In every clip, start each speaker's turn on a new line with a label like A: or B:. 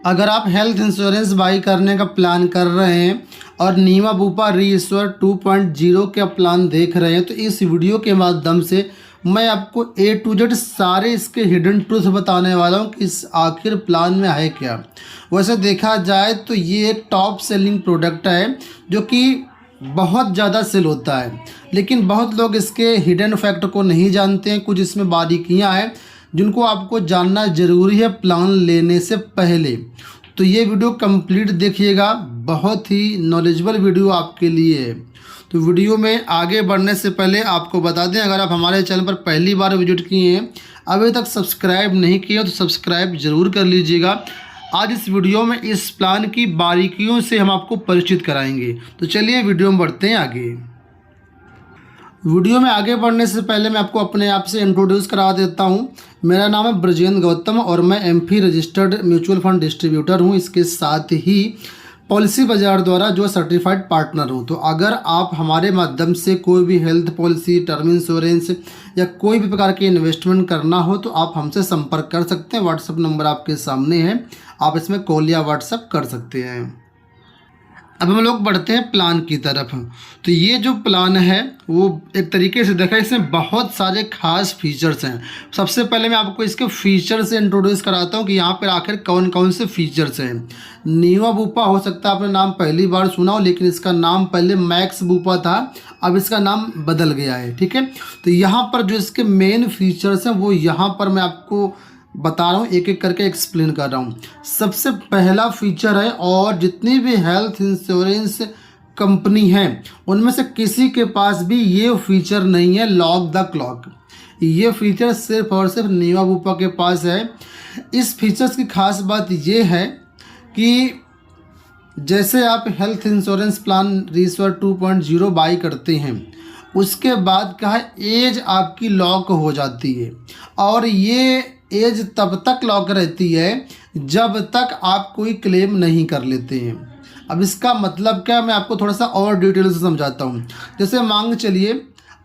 A: अगर आप health insurance by करने का प्लान कर रहे हैं और नीमा बूपा रीइश्योर 2.0 का प्लान देख रहे हैं तो इस वीडियो के माध्यम से मैं आपको A to Z सारे इसके हिडन ट्रूथ बताने वाला हूं कि इस आखिर प्लान में है क्या। वैसे देखा जाए तो ये एक टॉप सेलिंग प्रोडक्ट है जो कि बहुत ज़्यादा सेल होता है, लेकिन बहुत लोग इसके हिडन फैक्ट को नहीं जानते हैं। कुछ इसमें बारीकियां हैं जिनको आपको जानना ज़रूरी है प्लान लेने से पहले। तो ये वीडियो कंप्लीट देखिएगा, बहुत ही नॉलेजेबल वीडियो आपके लिए है। तो वीडियो में आगे बढ़ने से पहले आपको बता दें, अगर आप हमारे चैनल पर पहली बार विजिट किए हैं, अभी तक सब्सक्राइब नहीं किया तो सब्सक्राइब ज़रूर कर लीजिएगा। आज इस वीडियो में इस प्लान की बारीकियों से हम आपको परिचित कराएंगे। तो चलिए वीडियो में बढ़ते हैं आगे। वीडियो में आगे बढ़ने से पहले मैं आपको अपने आप से इंट्रोड्यूस करा देता हूं। मेरा नाम है ब्रजेंद्र गौतम और मैं MP registered mutual fund distributor हूं। इसके साथ ही पॉलिसी बाजार द्वारा जो सर्टिफाइड पार्टनर हूं। तो अगर आप हमारे माध्यम से कोई भी हेल्थ पॉलिसी, टर्म इंश्योरेंस या कोई भी प्रकार की इन्वेस्टमेंट करना हो तो आप हमसे संपर्क कर सकते हैं। व्हाट्सअप नंबर आपके सामने है, आप इसमें कॉल या व्हाट्सअप कर सकते हैं। अब हम लोग बढ़ते हैं प्लान की तरफ। तो ये जो प्लान है वो एक तरीके से देखा, इसमें बहुत सारे खास फीचर्स हैं। सबसे पहले मैं आपको इसके फीचर से इंट्रोड्यूस कराता हूँ कि यहाँ पर आखिर कौन कौन से फीचर्स हैं। नीमा बूपा हो सकता है आपने नाम पहली बार सुना हो, लेकिन इसका नाम पहले मैक्स बूपा था, अब इसका नाम बदल गया है। ठीक है, तो यहाँ पर जो इसके मेन फीचर्स हैं वो यहाँ पर मैं आपको बता रहा हूँ, एक एक करके एक्सप्लेन कर रहा हूँ। सबसे पहला फीचर है, और जितनी भी हेल्थ इंश्योरेंस कंपनी हैं उनमें से किसी के पास भी ये फीचर नहीं है, लॉक द क्लॉक। ये फीचर सिर्फ और सिर्फ नीमा बूपा के पास है। इस फीचर्स की खास बात ये है कि जैसे आप हेल्थ इंश्योरेंस प्लान रीइश्योर 2.0 बाई करते हैं, उसके बाद क्या है, एज आपकी लॉक हो जाती है। और ये एज तब तक लॉक रहती है जब तक आप कोई क्लेम नहीं कर लेते हैं। अब इसका मतलब क्या, मैं आपको थोड़ा सा और डिटेल से समझाता हूँ। जैसे मांग चलिए,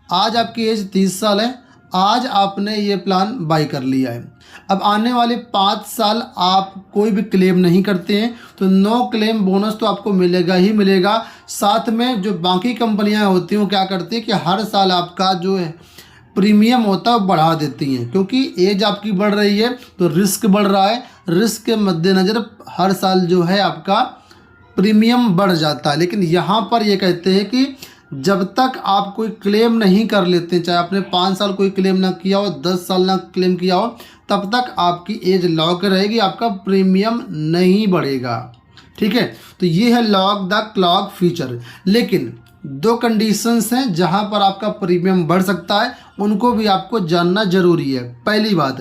A: आज आपकी एज 30 साल है, आज आपने ये प्लान बाई कर लिया है। अब आने वाले 5 साल आप कोई भी क्लेम नहीं करते हैं तो नो क्लेम बोनस तो आपको मिलेगा ही मिलेगा। साथ में जो बाकी कंपनियां होती हैं वो क्या करती हैं कि हर साल आपका जो है प्रीमियम होता है बढ़ा देती हैं, क्योंकि एज आपकी बढ़ रही है तो रिस्क बढ़ रहा है। रिस्क के मद्देनज़र हर साल जो है आपका प्रीमियम बढ़ जाता है। लेकिन यहाँ पर ये कहते हैं कि जब तक आप कोई क्लेम नहीं कर लेते, चाहे आपने 5 साल कोई क्लेम ना किया हो, 10 साल ना क्लेम किया हो, तब तक आपकी एज लॉक रहेगी, आपका प्रीमियम नहीं बढ़ेगा। ठीक है, तो ये है लॉक द क्लॉक फीचर। लेकिन 2 कंडीशंस हैं जहां पर आपका प्रीमियम बढ़ सकता है, उनको भी आपको जानना जरूरी है। पहली बात,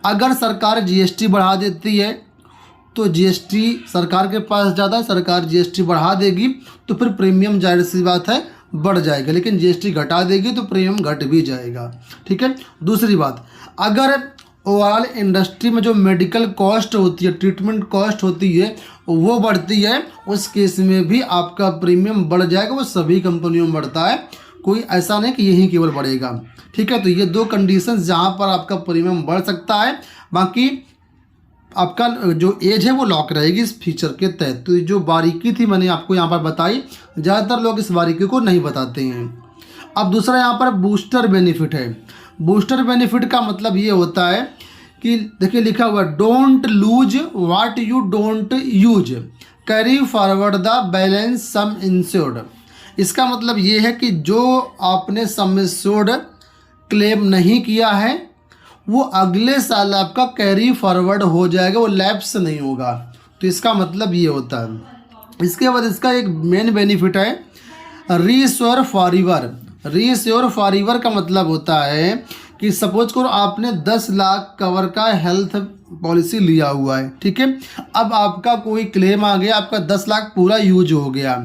A: अगर सरकार जीएसटी बढ़ा देती है तो जीएसटी सरकार के पास ज़्यादा, सरकार जीएसटी बढ़ा देगी तो फिर प्रीमियम जाहिर सी बात है बढ़ जाएगा, लेकिन जीएसटी घटा देगी तो प्रीमियम घट भी जाएगा। ठीक है, दूसरी बात, अगर ओवरऑल इंडस्ट्री में जो मेडिकल कॉस्ट होती है, ट्रीटमेंट कॉस्ट होती है, वो बढ़ती है, उस केस में भी आपका प्रीमियम बढ़ जाएगा। वो सभी कंपनियों में बढ़ता है, कोई ऐसा नहीं कि यही केवल बढ़ेगा। ठीक है, तो ये 2 कंडीशंस जहाँ पर आपका प्रीमियम बढ़ सकता है, बाकी आपका जो एज है वो लॉक रहेगी इस फीचर के तहत। तो जो बारीकी थी मैंने आपको यहाँ पर बताई, ज़्यादातर लोग इस बारीकी को नहीं बताते हैं। अब दूसरा यहाँ पर बूस्टर बेनिफिट है। बूस्टर बेनिफिट का मतलब ये होता है कि देखिए लिखा हुआ है, don't lose what you don't use, carry forward the balance some insured. इसका मतलब ये है कि जो आपने सम इंश्योर्ड क्लेम नहीं किया है वो अगले साल आपका कैरी फॉरवर्ड हो जाएगा, वो लैप्स नहीं होगा। तो इसका मतलब ये होता है। इसके बाद इसका एक मेन बेनिफिट है रीइश्योर फॉरएवर। रीइश्योर फॉरएवर का मतलब होता है कि सपोज करो आपने 10 लाख कवर का हेल्थ पॉलिसी लिया हुआ है। ठीक है, अब आपका कोई क्लेम आ गया, आपका 10 लाख पूरा यूज हो गया,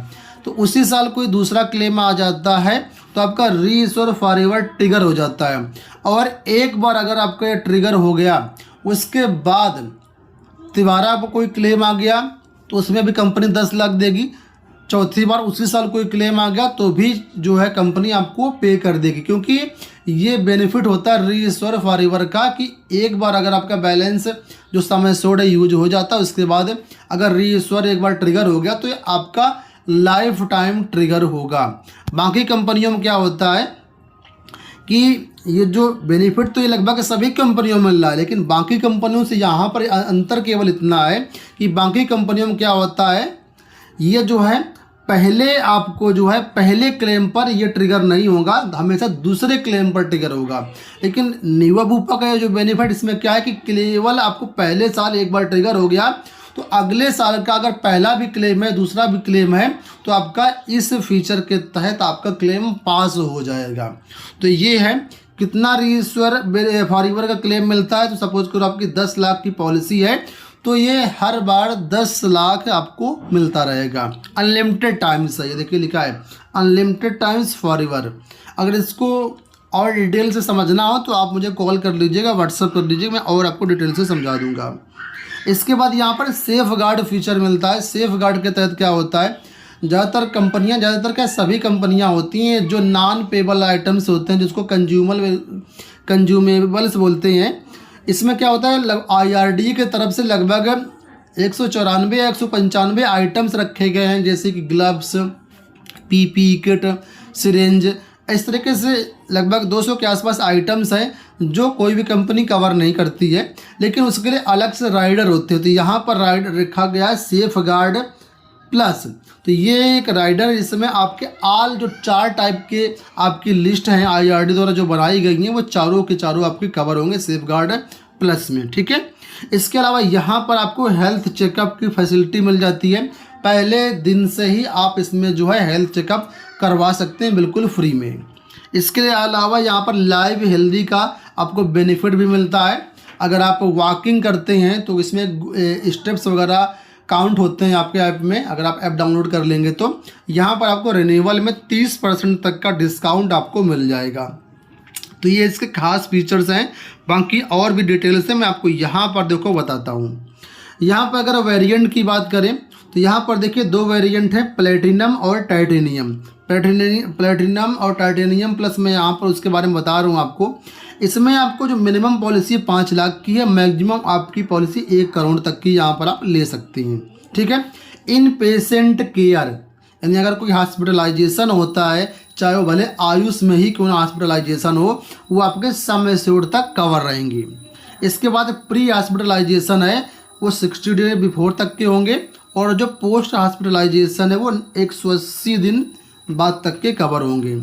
A: तो उसी साल कोई दूसरा क्लेम आ जाता है तो आपका रीइश्योर फॉरएवर ट्रिगर हो जाता है। और एक बार अगर आपका ये ट्रिगर हो गया, उसके बाद दोबारा आपको कोई क्लेम आ गया तो उसमें भी कंपनी 10 लाख देगी, चौथी बार उसी साल कोई क्लेम आ गया तो भी जो है कंपनी आपको पे कर देगी, क्योंकि ये बेनिफिट होता है रीइश्योर फॉरएवर का कि एक बार अगर आपका बैलेंस जो समय सोड है यूज हो जाता है, उसके बाद अगर रीइश्योर एक बार ट्रिगर हो गया तो ये आपका लाइफ टाइम ट्रिगर होगा। बाकी कंपनियों में क्या होता है कि ये जो बेनिफिट तो ये लगभग सभी कंपनियों में मिल रहा है, लेकिन बाकी कंपनियों से यहाँ पर अंतर केवल इतना है कि बाकी कंपनियों में क्या होता है, ये जो है पहले आपको जो है पहले क्लेम पर ये ट्रिगर नहीं होगा, हमेशा दूसरे क्लेम पर ट्रिगर होगा। लेकिन नीवा बूपा का जो बेनिफिट इसमें क्या है कि केवल आपको पहले साल एक बार ट्रिगर हो गया तो अगले साल का अगर पहला भी क्लेम है दूसरा भी क्लेम है तो आपका इस फीचर के तहत आपका क्लेम पास हो जाएगा। तो ये है कितना रीइश्योर फॉरएवर का क्लेम मिलता है। तो सपोज करो आपकी 10 लाख की पॉलिसी है तो ये हर बार 10 लाख आपको मिलता रहेगा अनलिमिटेड टाइम्स है। ये देखिए लिखा है अनलिमिटेड टाइम्स फॉरएवर। अगर इसको और डिटेल से समझना हो तो आप मुझे कॉल कर लीजिएगा, व्हाट्सअप कर दीजिएगा, मैं और आपको डिटेल से समझा दूंगा। इसके बाद यहाँ पर सेफ गार्ड फीचर मिलता है। सेफ गार्ड के तहत क्या होता है, ज़्यादातर क्या सभी कंपनियाँ होती हैं जो नॉन पेबल आइटम्स होते हैं जिसको कंज्यूमेबल्स बोलते हैं। इसमें क्या होता है IRD के तरफ से लगभग 194 या 195 आइटम्स रखे गए हैं, जैसे कि ग्लव्स, PP किट, सिरिंज, इस तरीके से लगभग 200 के आसपास आइटम्स हैं जो कोई भी कंपनी कवर नहीं करती है, लेकिन उसके लिए अलग से राइडर होते हैं। तो यहाँ पर राइडर रखा गया है सेफ गार्ड प्लस। तो ये एक राइडर इसमें आपके ऑल जो 4 टाइप के आपकी लिस्ट हैं IRD द्वारा जो बनाई गई हैं वो चारों के चारों आपके कवर होंगे सेफ गार्ड प्लस में, ठीक है। इसके अलावा यहाँ पर आपको हेल्थ चेकअप की फैसिलिटी मिल जाती है। पहले दिन से ही आप इसमें जो है हेल्थ चेकअप करवा सकते हैं बिल्कुल फ्री में। इसके अलावा यहाँ पर लाइव हेल्दी का आपको बेनिफिट भी मिलता है। अगर आप वॉकिंग करते हैं तो इसमें स्टेप्स वगैरह काउंट होते हैं आपके ऐप में। अगर आप ऐप डाउनलोड कर लेंगे तो यहाँ पर आपको रिन्यूअल में 30% तक का डिस्काउंट आपको मिल जाएगा। तो ये इसके खास फीचर्स हैं। बाकी और भी डिटेल्स है मैं आपको यहाँ पर देखो बताता हूँ। यहाँ पर अगर वेरिएंट की बात करें तो यहाँ पर देखिए 2 वेरिएंट है, प्लेटिनम और टाइटेनियम। प्लेटिनम और टाइटेनियम प्लस मैं यहाँ पर उसके बारे में बता रहा हूँ आपको। इसमें आपको जो मिनिमम पॉलिसी 5 लाख की है, मैक्सिमम आपकी पॉलिसी 1 करोड़ तक की यहाँ पर आप ले सकती हैं, ठीक है। इन पेशेंट केयर यानी अगर कोई हॉस्पिटलाइजेशन होता है, चाहे वो भले आयुष में ही क्यों ना हॉस्पिटलाइजेशन हो, वो आपके सम एश्योर्ड तक कवर रहेंगी। इसके बाद प्री हॉस्पिटलाइजेशन है वो 60 डे बिफोर तक के होंगे, और जो पोस्ट हॉस्पिटलाइजेशन है वो 180 दिन बाद तक के कवर होंगे।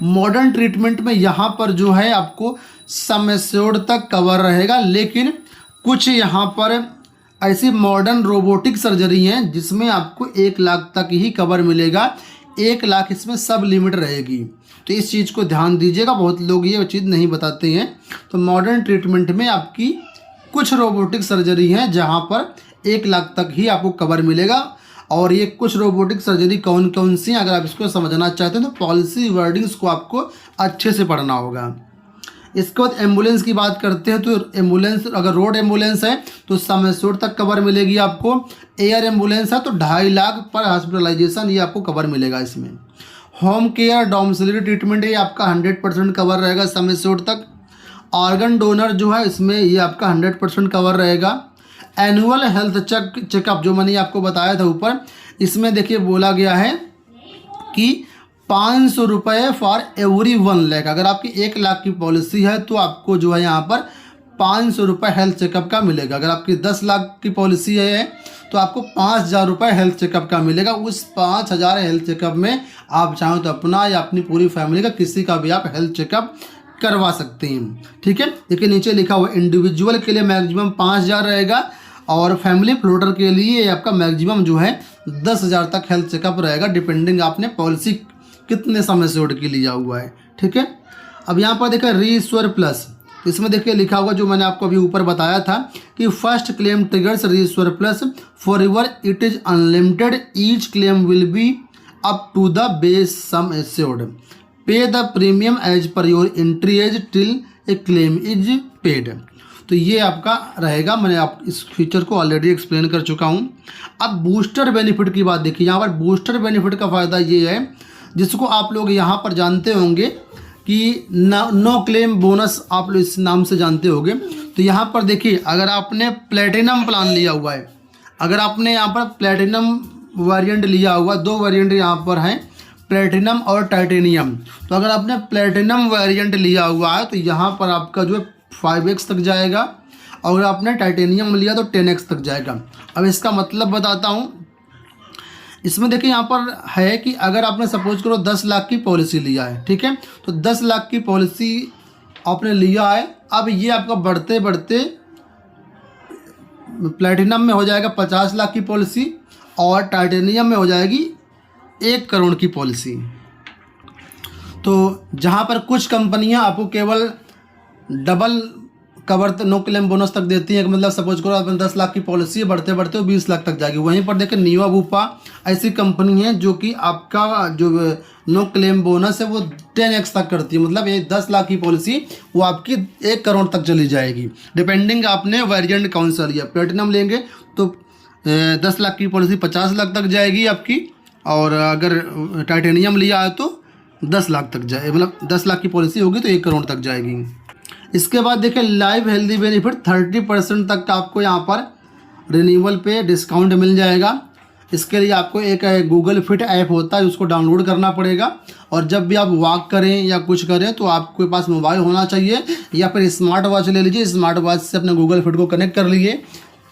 A: मॉडर्न ट्रीटमेंट में यहाँ पर जो है आपको सम एश्योर्ड तक कवर रहेगा, लेकिन कुछ यहाँ पर ऐसी मॉडर्न रोबोटिक सर्जरी हैं जिसमें आपको 1 लाख तक ही कवर मिलेगा। 1 लाख इसमें सब लिमिट रहेगी। तो इस चीज़ को ध्यान दीजिएगा, बहुत लोग ये चीज़ नहीं बताते हैं। तो मॉडर्न ट्रीटमेंट में आपकी कुछ रोबोटिक सर्जरी हैं जहाँ पर 1 लाख तक ही आपको कवर मिलेगा। और ये कुछ रोबोटिक सर्जरी कौन कौन सी हैं, अगर आप इसको समझना चाहते हैं तो पॉलिसी वर्डिंग्स को आपको अच्छे से पढ़ना होगा। इसके बाद एम्बुलेंस की बात करते हैं तो एम्बुलेंस अगर रोड एम्बुलेंस है तो सम एश्योर्ड तक कवर मिलेगी आपको। एयर एम्बुलेंस है तो 2.5 लाख पर हॉस्पिटलाइजेशन ये आपको कवर मिलेगा। इसमें होम केयर डोमिसिलरी ट्रीटमेंट ये आपका 100% कवर रहेगा सम एश्योर्ड तक। ऑर्गन डोनर जो है इसमें ये आपका 100% कवर रहेगा। एनुअल हेल्थ चेकअप जो मैंने आपको बताया था ऊपर, इसमें देखिए बोला गया है कि 500 रुपये फॉर एवरी 1 लाख। अगर आपकी 1 लाख की पॉलिसी है तो आपको जो है यहाँ पर 500 रुपये हेल्थ चेकअप का मिलेगा। अगर आपकी 10 लाख की पॉलिसी है तो आपको 5000 रुपये हेल्थ चेकअप का मिलेगा। उस 5000 हेल्थ चेकअप में आप चाहें तो अपना या अपनी पूरी फैमिली का किसी का भी आप हेल्थ चेकअप करवा सकते हैं, ठीक है। देखिए नीचे लिखा हुआ इंडिविजुअल के लिए मैक्सिमम 5000 रहेगा और फैमिली फ्लोटर के लिए आपका मैक्सिमम जो है 10,000 तक हेल्थ चेकअप रहेगा, डिपेंडिंग आपने पॉलिसी कितने समय से उड़ के लिया हुआ है, ठीक है। अब यहाँ पर देखा रीइश्योर प्लस, इसमें देखिए लिखा हुआ जो मैंने आपको अभी ऊपर बताया था कि first claim triggers reinsure plus forever it is unlimited, each claim will be up to the base sum assured, pay the premium as per your entry age till a claim is paid. तो ये आपका रहेगा। मैंने आप इस feature को already explain कर चुका हूँ। अब बूस्टर बेनिफिट की बात देखिए। यहाँ पर बूस्टर बेनिफिट का फ़ायदा ये है, जिसको आप लोग यहाँ पर जानते होंगे कि नो क्लेम बोनस, आप लोग इस नाम से जानते होंगे। तो यहाँ पर देखिए, अगर आपने प्लेटिनम प्लान लिया हुआ है, अगर आपने यहाँ पर प्लेटिनम वेरिएंट लिया हुआ, 2 वेरिएंट यहाँ पर हैं, प्लेटिनम और टाइटेनियम। तो अगर आपने प्लेटिनम वेरिएंट लिया हुआ है तो यहाँ पर आपका जो है 5x तक जाएगा, और अगर आपने टाइटेनियम लिया तो 10x तक जाएगा। अब इसका मतलब बताता हूँ। इसमें देखिए यहाँ पर है कि अगर आपने सपोज करो 10 लाख की पॉलिसी लिया है, ठीक है, तो 10 लाख की पॉलिसी आपने लिया है। अब ये आपका बढ़ते बढ़ते प्लेटिनम में हो जाएगा 50 लाख की पॉलिसी, और टाइटेनियम में हो जाएगी 1 करोड़ की पॉलिसी। तो जहाँ पर कुछ कंपनियाँ आपको केवल double cover no claim bonus तक देती हैं, मतलब सपोज करो आपने 10 लाख की पॉलिसी है, बढ़ते बढ़ते वो 20 लाख तक जाएगी। वहीं पर देखिए नीवा बूपा ऐसी कंपनी है जो कि आपका जो नो क्लेम बोनस है वो 10x तक करती है, मतलब ये 10 लाख की पॉलिसी वो आपकी 1 करोड़ तक चली जाएगी, डिपेंडिंग आपने वेरिएंट कौन सा लिया। प्लेटिनम लेंगे तो 10 लाख की पॉलिसी 50 लाख तक जाएगी आपकी, और अगर टाइटेनियम लिया है तो 10 लाख तक जाए, मतलब 10 लाख की पॉलिसी होगी तो 1 करोड़ तक जाएगी। इसके बाद देखिए लाइफ हेल्दी बेनिफिट 30% तक का आपको यहाँ पर रिन्यूअल पे डिस्काउंट मिल जाएगा। इसके लिए आपको एक गूगल फिट ऐप होता है, उसको डाउनलोड करना पड़ेगा, और जब भी आप वॉक करें या कुछ करें तो आपके पास मोबाइल होना चाहिए, या फिर स्मार्ट वॉच ले लीजिए, स्मार्ट वॉच से अपने गूगल फिट को कनेक्ट कर लीजिए,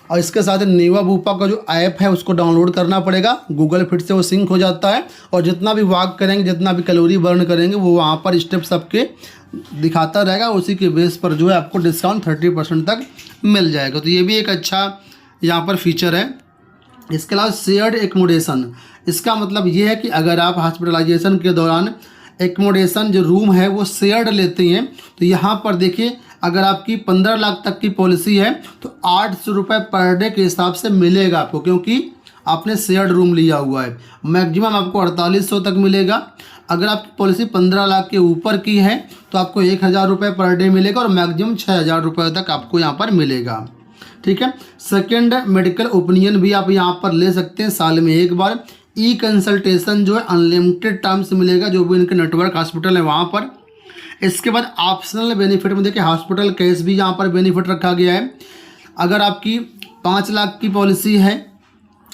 A: और इसके साथ नीवा बूपा का जो ऐप है उसको डाउनलोड करना पड़ेगा। गूगल फिट से वो सिंक हो जाता है, और जितना भी वॉक करेंगे, जितना भी कैलोरी बर्न करेंगे, वो वहाँ पर स्टेप्स आपके दिखाता रहेगा। उसी के बेस पर जो है आपको डिस्काउंट 30% तक मिल जाएगा। तो ये भी एक अच्छा यहाँ पर फीचर है। इसके अलावा शेयर्ड एकोमोडेशन, इसका मतलब ये है कि अगर आप हॉस्पिटलाइजेशन के दौरान एकोमोडेशन जो रूम है वो शेयर्ड लेते हैं, तो यहाँ पर देखिए अगर आपकी 15 लाख तक की पॉलिसी है तो 800 रुपये पर डे के हिसाब से मिलेगा आपको, क्योंकि आपने शेयर्ड रूम लिया हुआ है। मैक्सिमम आपको 4800 तक मिलेगा। अगर आपकी पॉलिसी 15 लाख के ऊपर की है तो आपको 1000 रुपये पर डे मिलेगा, और मैक्सिमम 6000 रुपये तक आपको यहाँ पर मिलेगा, ठीक है। सेकेंड, मेडिकल ओपिनियन भी आप यहाँ पर ले सकते हैं साल में एक बार। ई कंसल्टेशन जो है अनलिमिटेड टाइम्स मिलेगा, जो भी इनके नेटवर्क हॉस्पिटल है वहाँ पर। इसके बाद ऑप्शनल बेनिफिट में देखिए हॉस्पिटल कैश भी यहाँ पर बेनिफिट रखा गया है। अगर आपकी 5 लाख की पॉलिसी है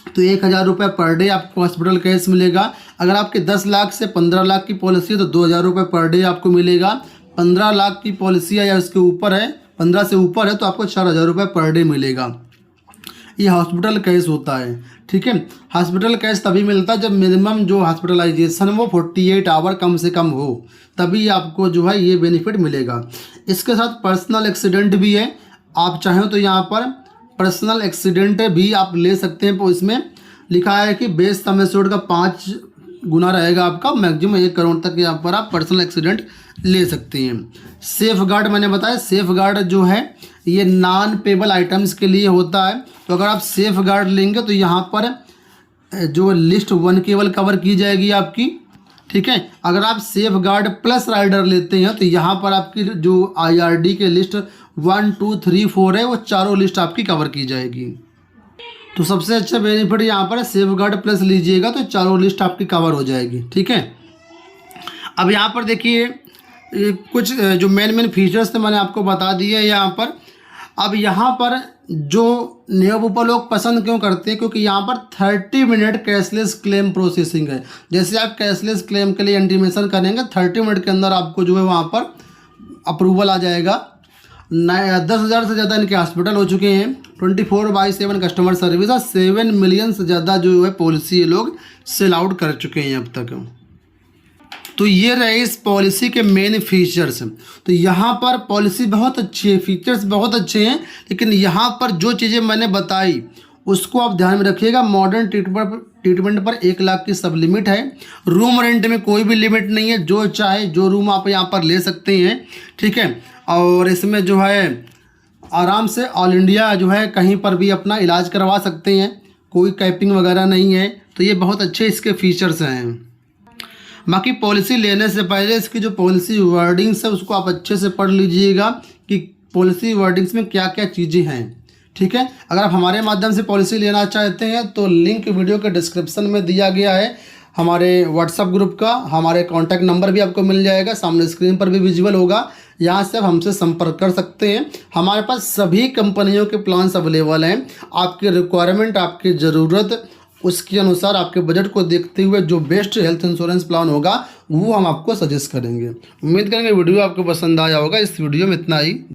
A: तो 1000 रुपये पर डे आपको हॉस्पिटल कैश मिलेगा। अगर आपके 10 लाख से 15 लाख की पॉलिसी है तो 2000 रुपये पर डे आपको मिलेगा। 15 लाख की पॉलिसी है या उसके ऊपर है, 15 से ऊपर है तो आपको 4000 रुपये पर डे मिलेगा। ये हॉस्पिटल कैश होता है, ठीक है। हॉस्पिटल कैश तभी मिलता है जब मिनिमम जो हॉस्पिटलाइजेशन वो 48 आवर कम से कम हो, तभी आपको जो है ये बेनिफिट मिलेगा। इसके साथ पर्सनल एक्सीडेंट भी है, आप चाहें तो यहाँ पर पर्सनल एक्सीडेंट भी आप ले सकते हैं। तो इसमें लिखा है कि बेस सम एश्योर्ड का 5 गुना रहेगा आपका, मैक्सिमम 1 करोड़ तक यहाँ पर आप पर्सनल एक्सीडेंट ले सकते हैं। सेफ गार्ड मैंने बताया, सेफ गार्ड जो है ये नॉन पेबल आइटम्स के लिए होता है। तो अगर आप सेफ गार्ड लेंगे तो यहाँ पर जो लिस्ट 1 केवल कवर की जाएगी आपकी, ठीक है। अगर आप सेफ गार्ड प्लस राइडर लेते हैं तो यहाँ पर आपकी जो IRD के लिस्ट 1, 2, 3, 4 है वो चारों लिस्ट आपकी कवर की जाएगी। तो सबसे अच्छा बेनिफिट यहाँ पर सेफ गार्ड प्लस लीजिएगा तो चारों लिस्ट आपकी कवर हो जाएगी, ठीक है। अब यहाँ पर देखिए कुछ जो मेन फीचर्स थे मैंने आपको बता दिए यहाँ पर। अब यहाँ पर जो नेओबूपा लोग पसंद क्यों करते हैं, क्योंकि यहाँ पर 30 मिनट कैशलेस क्लेम प्रोसेसिंग है। जैसे आप कैशलेस क्लेम के लिए इंटीमेशन करेंगे 30 मिनट के अंदर आपको जो है वहाँ पर अप्रूवल आ जाएगा। 10,000 से ज़्यादा इनके हॉस्पिटल हो चुके हैं, 24/7 कस्टमर सर्विस और 7 मिलियन से ज़्यादा जो है पॉलिसी ये लोग सेल आउट कर चुके हैं अब तक। तो ये रहे इस पॉलिसी के मेन फीचर्स। तो यहाँ पर पॉलिसी बहुत अच्छी है, फीचर्स बहुत अच्छे हैं, लेकिन यहाँ पर जो चीज़ें मैंने बताई उसको आप ध्यान में रखिएगा। मॉडर्न ट्रीटमेंट पर 1 लाख की सब लिमिट है। रूम रेंट में कोई भी लिमिट नहीं है, जो चाहे जो रूम आप यहाँ पर ले सकते हैं, ठीक है। और इसमें जो है आराम से ऑल इंडिया जो है कहीं पर भी अपना इलाज करवा सकते हैं, कोई कैपिंग वगैरह नहीं है। तो ये बहुत अच्छे इसके फीचर्स हैं। बाकी पॉलिसी लेने से पहले इसकी जो पॉलिसी वर्डिंग्स है उसको आप अच्छे से पढ़ लीजिएगा कि पॉलिसी वर्डिंग्स में क्या क्या चीज़ें हैं। ठीक है, अगर आप हमारे माध्यम से पॉलिसी लेना चाहते हैं तो लिंक वीडियो के डिस्क्रिप्शन में दिया गया है हमारे व्हाट्सएप ग्रुप का। हमारे कॉन्टैक्ट नंबर भी आपको मिल जाएगा, सामने स्क्रीन पर भी विजुअल होगा, यहाँ से आप हमसे संपर्क कर सकते हैं। हमारे पास सभी कंपनियों के प्लान्स अवेलेबल हैं। आपकी रिक्वायरमेंट, आपकी ज़रूरत, उसके अनुसार आपके बजट को देखते हुए जो बेस्ट हेल्थ इंश्योरेंस प्लान होगा वो हम आपको सजेस्ट करेंगे। उम्मीद करेंगे वीडियो आपको पसंद आया होगा। इस वीडियो में इतना ही।